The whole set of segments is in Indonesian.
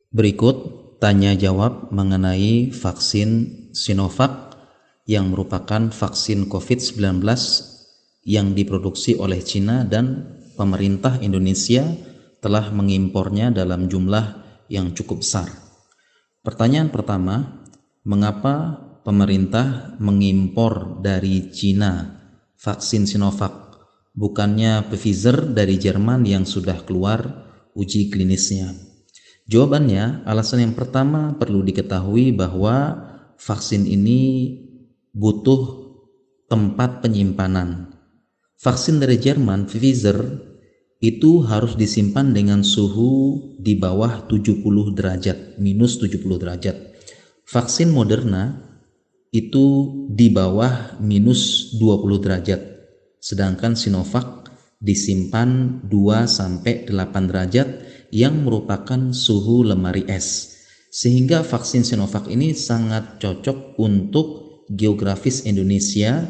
Berikut tanya jawab mengenai vaksin Sinovac yang merupakan vaksin COVID-19 yang diproduksi oleh Cina dan pemerintah Indonesia telah mengimpornya dalam jumlah yang cukup besar. Pertanyaan pertama, mengapa pemerintah mengimpor dari Cina vaksin Sinovac, bukannya Pfizer dari Jerman yang sudah keluar uji klinisnya? Jawabannya, alasan yang pertama perlu diketahui bahwa vaksin ini butuh tempat penyimpanan. Vaksin dari Jerman, Pfizer, itu harus disimpan dengan suhu di bawah 70 derajat, minus 70 derajat. Vaksin Moderna itu di bawah minus 20 derajat, sedangkan Sinovac disimpan 2-8 derajat yang merupakan suhu lemari es, sehingga vaksin Sinovac ini sangat cocok untuk geografis Indonesia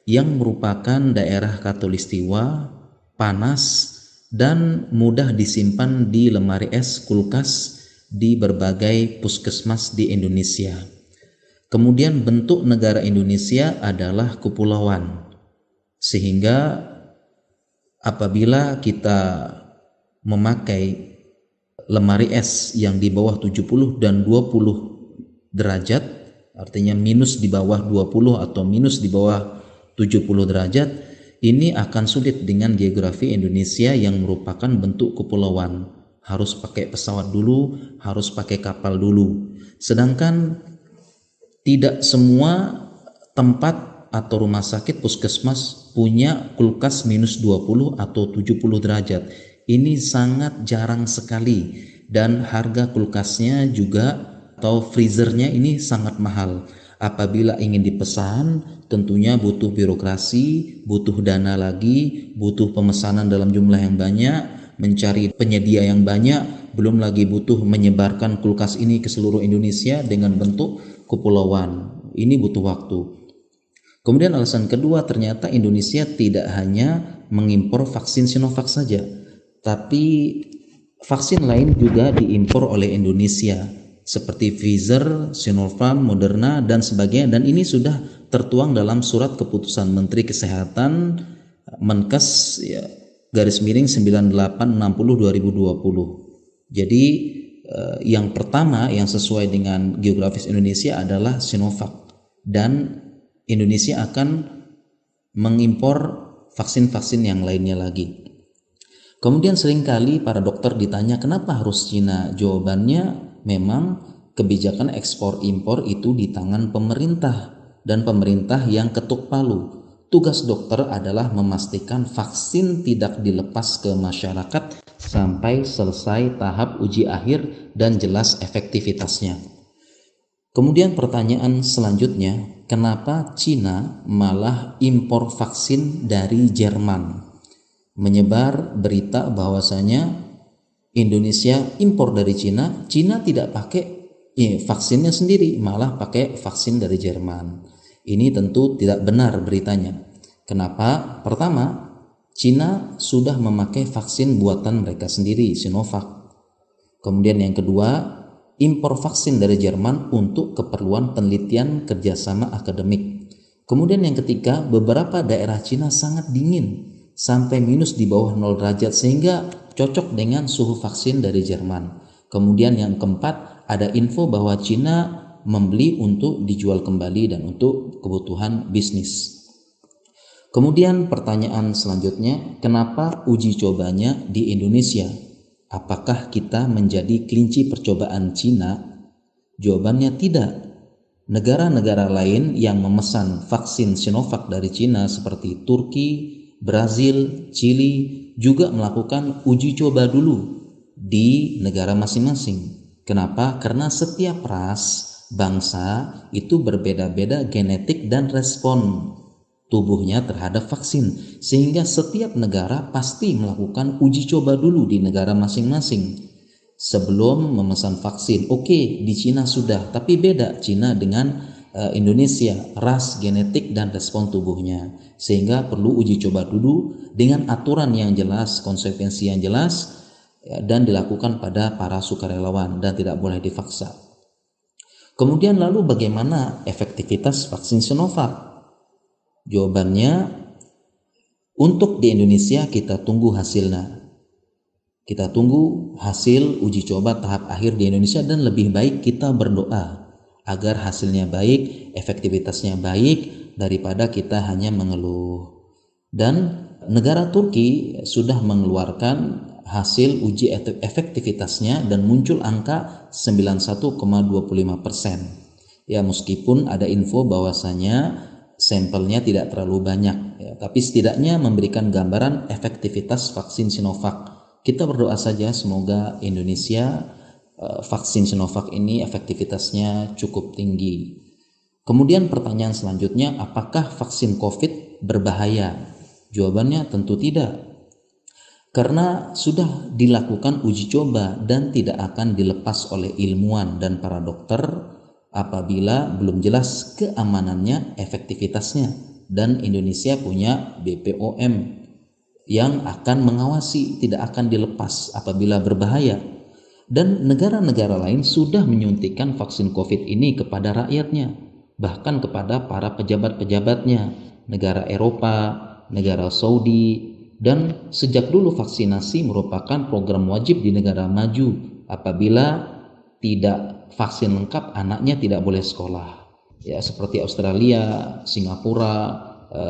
yang merupakan daerah khatulistiwa, panas, dan mudah disimpan di lemari es kulkas di berbagai puskesmas di Indonesia. Kemudian bentuk negara Indonesia adalah kepulauan, sehingga apabila kita memakai lemari es yang di bawah 70 dan 20 derajat, artinya minus di bawah 20 atau minus di bawah 70 derajat, ini akan sulit dengan geografi Indonesia yang merupakan bentuk kepulauan. Harus pakai pesawat dulu, harus pakai kapal dulu. Sedangkan tidak semua tempat atau rumah sakit puskesmas punya kulkas minus 20 atau 70 derajat. Ini sangat jarang sekali, dan harga kulkasnya juga atau freezernya ini sangat mahal. Apabila ingin dipesan, tentunya butuh birokrasi, butuh dana lagi, butuh pemesanan dalam jumlah yang banyak, mencari penyedia yang banyak, belum lagi butuh menyebarkan kulkas ini ke seluruh Indonesia dengan bentuk kepulauan. Ini butuh waktu. Kemudian alasan kedua, ternyata Indonesia tidak hanya mengimpor vaksin Sinovac saja, tapi vaksin lain juga diimpor oleh Indonesia seperti Pfizer, Sinopharm, Moderna, dan sebagainya, dan ini sudah tertuang dalam surat keputusan Menteri Kesehatan Menkes /9860/2020. Jadi yang pertama yang sesuai dengan geografis Indonesia adalah Sinovac, dan Indonesia akan mengimpor vaksin-vaksin yang lainnya lagi. Kemudian seringkali para dokter ditanya kenapa harus Cina? Jawabannya memang kebijakan ekspor impor itu di tangan pemerintah, dan pemerintah yang ketuk palu. Tugas dokter adalah memastikan vaksin tidak dilepas ke masyarakat sampai selesai tahap uji akhir dan jelas efektivitasnya. Kemudian pertanyaan selanjutnya, kenapa Cina malah impor vaksin dari Jerman? Menyebar berita bahwasanya Indonesia impor dari Cina, Cina tidak pakai vaksinnya sendiri, malah pakai vaksin dari Jerman. Ini tentu tidak benar beritanya. Kenapa? Pertama, Cina sudah memakai vaksin buatan mereka sendiri, Sinovac. Kemudian yang kedua, impor vaksin dari Jerman untuk keperluan penelitian kerjasama akademik. Kemudian yang ketiga, beberapa daerah Cina sangat dingin, sampai minus di bawah 0 derajat, sehingga cocok dengan suhu vaksin dari Jerman. Kemudian yang keempat, ada info bahwa Cina membeli untuk dijual kembali dan untuk kebutuhan bisnis. Kemudian pertanyaan selanjutnya, kenapa uji cobanya di Indonesia? Apakah kita menjadi kelinci percobaan Cina? Jawabannya tidak. Negara-negara lain yang memesan vaksin Sinovac dari Cina seperti Turki, Brazil, Chili juga melakukan uji coba dulu di negara masing-masing. Kenapa? Karena setiap ras, bangsa itu berbeda-beda genetik dan respon tubuhnya terhadap vaksin, sehingga setiap negara pasti melakukan uji coba dulu di negara masing-masing sebelum memesan vaksin. Oke, di Cina sudah, tapi beda Cina dengan Indonesia, ras, genetik, dan respon tubuhnya, sehingga perlu uji coba dulu dengan aturan yang jelas, konsekuensi yang jelas, ya, dan dilakukan pada para sukarelawan dan tidak boleh dipaksa. Kemudian lalu bagaimana efektivitas vaksin Sinovac? Jawabannya, untuk di Indonesia kita tunggu hasilnya. Kita tunggu hasil uji coba tahap akhir di Indonesia, dan lebih baik kita berdoa agar hasilnya baik, efektivitasnya baik, daripada kita hanya mengeluh. Dan negara Turki sudah mengeluarkan hasil uji efektivitasnya dan muncul angka 91,25%. Ya, meskipun ada info bahwasanya sampelnya tidak terlalu banyak, ya, tapi setidaknya memberikan gambaran efektivitas vaksin Sinovac. Kita berdoa saja semoga Indonesia vaksin Sinovac ini efektivitasnya cukup tinggi. Kemudian pertanyaan selanjutnya, apakah vaksin COVID berbahaya? Jawabannya tentu tidak. Karena sudah dilakukan uji coba dan tidak akan dilepas oleh ilmuwan dan para dokter apabila belum jelas keamanannya, efektivitasnya. Dan Indonesia punya BPOM yang akan mengawasi, tidak akan dilepas apabila berbahaya. Dan negara-negara lain sudah menyuntikkan vaksin COVID ini kepada rakyatnya, bahkan kepada para pejabat-pejabatnya, negara Eropa, negara Saudi. Dan sejak dulu vaksinasi merupakan program wajib di negara maju. Apabila tidak vaksin lengkap, anaknya tidak boleh sekolah. Ya, seperti Australia, Singapura,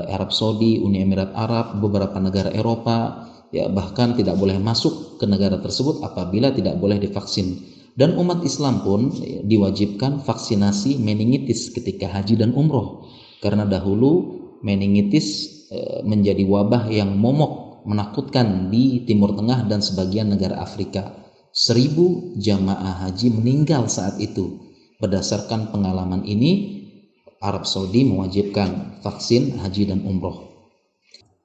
Arab Saudi, Uni Emirat Arab, beberapa negara Eropa, ya, bahkan tidak boleh masuk ke negara tersebut apabila tidak boleh divaksin. Dan umat Islam pun diwajibkan vaksinasi meningitis ketika haji dan umroh, karena dahulu meningitis menjadi wabah yang momok, menakutkan di Timur Tengah dan sebagian negara Afrika. 1000 jamaah haji meninggal saat itu. Berdasarkan pengalaman ini, Arab Saudi mewajibkan vaksin haji dan umroh.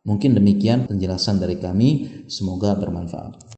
Mungkin demikian penjelasan dari kami, semoga bermanfaat.